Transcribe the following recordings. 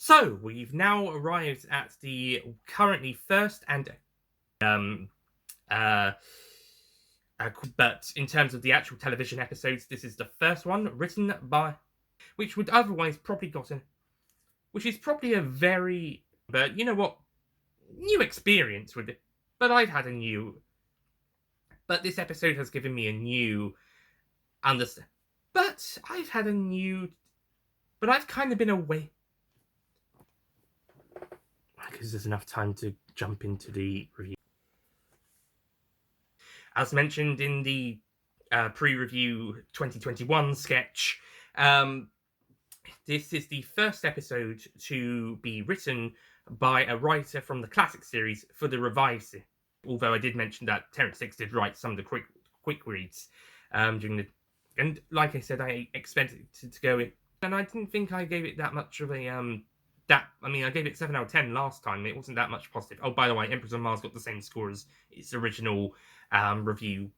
So, we've now arrived at the currently first and uh, but in terms of the actual television episodes, this is the first one written by, which would otherwise probably gotten, which is probably a very, but you know what, new experience with it. But I've had a new, but this episode has given me a new understand. But I've had a new, but I've kind of been away. Because there's enough time to jump into the review. As mentioned in the pre-review 2021 sketch, this is the first episode to be written by a writer from the classic series for the revived series. Although I did mention that Terrance Dicks did write some of the quick reads during the, and like I said, I expected it to go in, and I didn't think I gave it that much of a I gave it 7 out of 10 last time. It wasn't that much positive. Oh, by the way, Empress of Mars got the same score as its original review.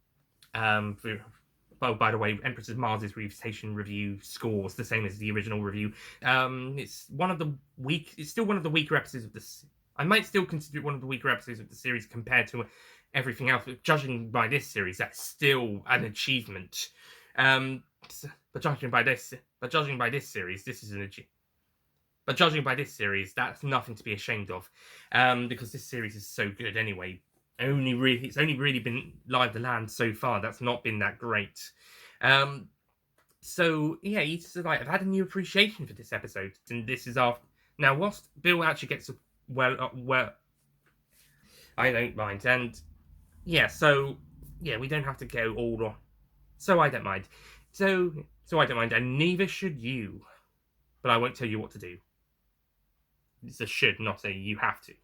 Oh, by the way, Empress of Mars' Reputation review scores the same as the original review. It's still one of the weaker episodes of this. I might still consider it one of the weaker episodes of the series compared to everything else. But judging by this series, that's still an achievement. But judging by this series, this is an achievement. But judging by this series, that's nothing to be ashamed of, because this series is so good anyway. It's only really been Live the Land so far. That's not been that great. So yeah, I've had a new appreciation for this episode, and this is after. Now, whilst Bill actually gets well, I don't mind, and yeah, so yeah, we don't have to go all on. So I don't mind. So I don't mind, and neither should you. But I won't tell you what to do. It's a should, not a you have to.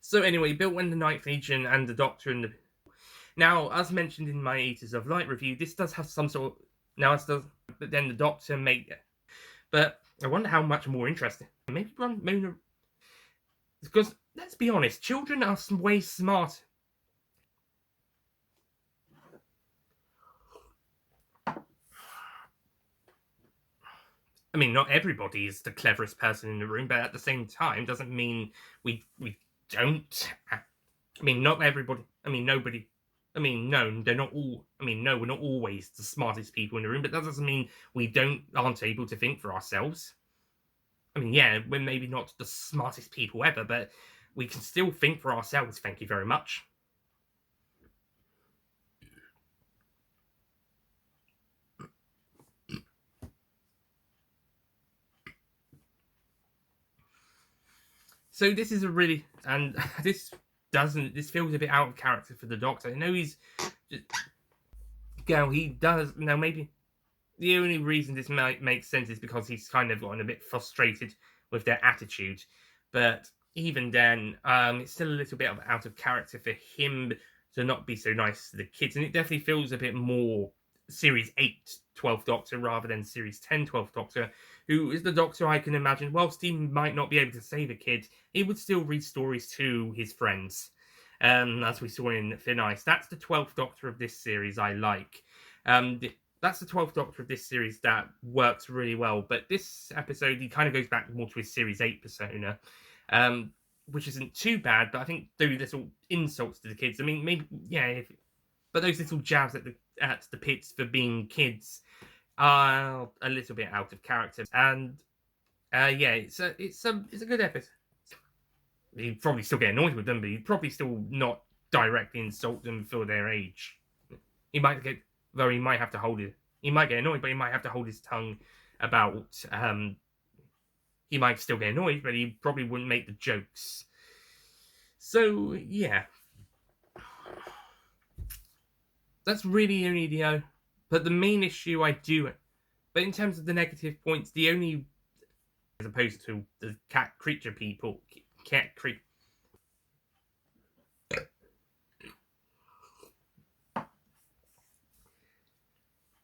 So anyway, Bill and the Night Legion and the Doctor and the... Now, as mentioned in my Eaters of Light review, this does have some sort of... Now, as does... But then the Doctor made... But I wonder how much more interesting. Maybe run Mona... Because, let's be honest, children are way smart. I mean, not everybody is the cleverest person in the room, but at the same time, doesn't mean we don't. I mean, not everybody. I mean, nobody. I mean, no, they're not all. I mean, no, we're not always the smartest people in the room, but that doesn't mean we aren't able to think for ourselves. I mean, yeah, we're maybe not the smartest people ever, but we can still think for ourselves. Thank you very much. So this is a really, and this feels a bit out of character for the Doctor. I know he's he does now. Maybe the only reason this might make sense is because he's kind of gotten a bit frustrated with their attitude. But even then, it's still a little bit out of character for him to not be so nice to the kids, and it definitely feels a bit more Series 8 12th Doctor rather than Series 10 12th Doctor, who is the Doctor I can imagine, whilst he might not be able to save a kid, he would still read stories to his friends, as we saw in Thin Ice. That's the 12th Doctor of this series I like. That's the 12th Doctor of this series that works really well, but this episode, he kind of goes back more to his Series 8 persona, which isn't too bad, but I think those little insults to the kids, I mean, maybe, yeah, but those little jabs at the Pits for being kids are a little bit out of character. And yeah, it's a good episode. You'd probably still get annoyed with them, but you'd probably still not directly insult them for their age. He might have to hold it. He might get annoyed, but he might have to hold his tongue about. He might still get annoyed, but he probably wouldn't make the jokes. So yeah. That's really only but the main issue I do. But in terms of the negative points, the only, as opposed to the cat creature people,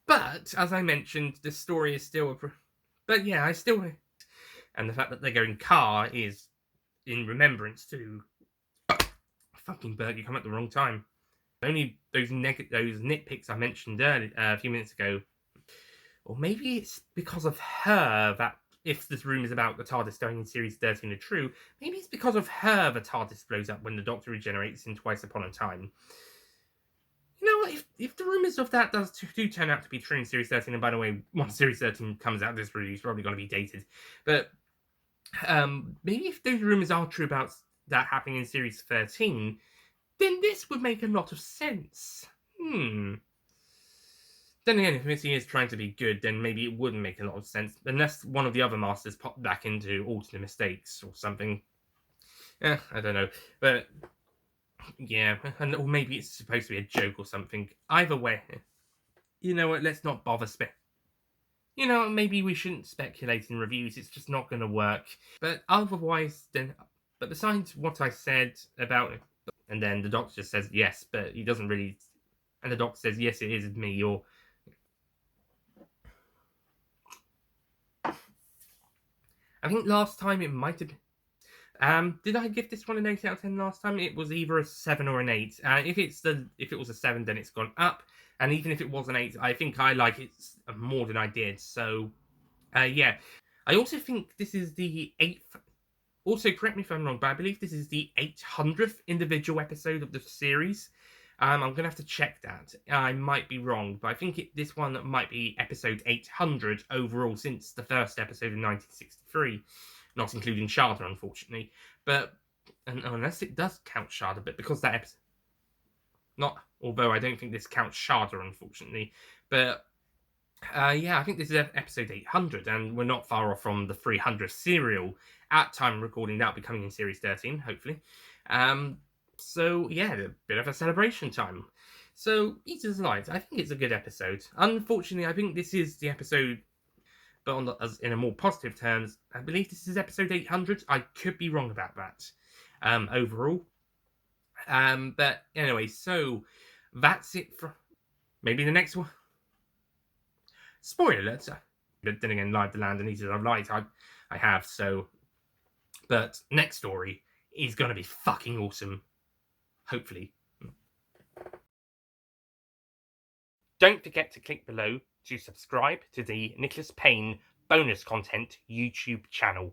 But as I mentioned, the story is still but yeah, and the fact that they're going car is in remembrance to fucking Berg. You come at the wrong time. Only those nitpicks I mentioned earlier, a few minutes ago, Or maybe it's because of her that, if this rumours about the TARDIS going in Series 13 are true, maybe it's because of her the TARDIS blows up when the Doctor regenerates in Twice Upon a Time. You know what? If the rumours of that do turn out to be true in Series 13, and by the way, once Series 13 comes out, this review is probably going to be dated, but maybe if those rumours are true about that happening in Series 13, then this would make a lot of sense. Then again, if Missy is trying to be good, then maybe it wouldn't make a lot of sense, unless one of the other masters popped back into alternate mistakes or something. I don't know. But yeah, or maybe it's supposed to be a joke or something. Either way, you know what, let's not bother maybe we shouldn't speculate in reviews, it's just not going to work. But otherwise, but besides what I said about it, and then the Doctor just says yes, but he doesn't really, and the Doctor says, yes, it is me, or I think last time it might have been. Did I give this one an 8 out of 10 last time? It was either a 7 or an 8. If it was a 7, then it's gone up. And even if it was an 8, I think I like it more than I did. So, yeah. I also think this is the 8th. Also, correct me if I'm wrong, but I believe this is the 800th individual episode of the series. I'm going to have to check that. I might be wrong, but I think this one might be episode 800 overall since the first episode in 1963. Not including Sharda, unfortunately. But unless it does count Sharda, but because that episode... although I don't think this counts Sharda, unfortunately. But, yeah, I think this is episode 800, and we're not far off from the 300th serial. At time of recording, that'll be coming in Series 13, hopefully. So, yeah, a bit of a celebration time. So, Eater's Light, I think it's a good episode. Unfortunately, I think this is the episode, but as in a more positive terms, I believe this is episode 800. I could be wrong about that, overall. But anyway, so that's it for maybe the next one. Spoiler alert. But then again, Live the Land and Eaters of Light, I have, so. But next story is going to be fucking awesome. Hopefully. Don't forget to click below to subscribe to the Nicholas Payne bonus content YouTube channel.